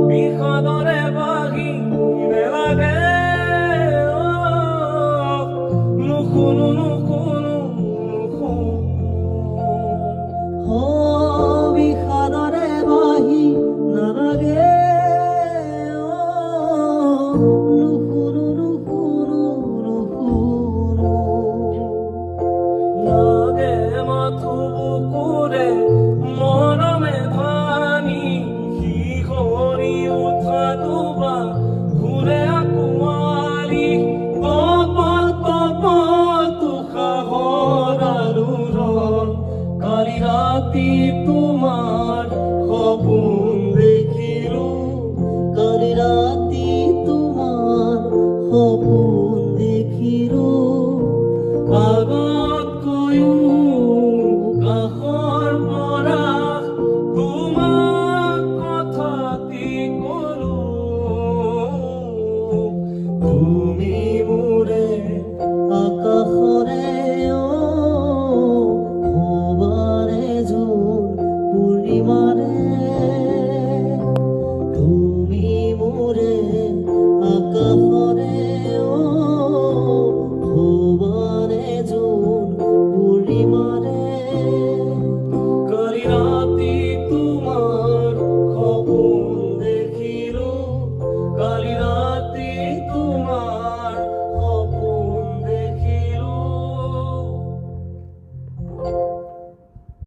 বিষদৰে বাহি নেলাগে নুশুনো নুশুনো নুশুনো বিষাদৰে বাহি নালাগে নুশুনো নুশুনো নুশুনো লাগে মাথো বুকুৰে মৰমে ভাঙি শিহৰি উঠা দুবা ঘূৰে আকুমাৰি কপত কপত উশাহৰ আলোড়ন কালি ৰাতি তোমাৰ সপোন দেখিলো কালি ৰাতি তোমাৰ সপোন দেখিলো আগতকৈও কাষৰ পৰা তোমাক কথাটি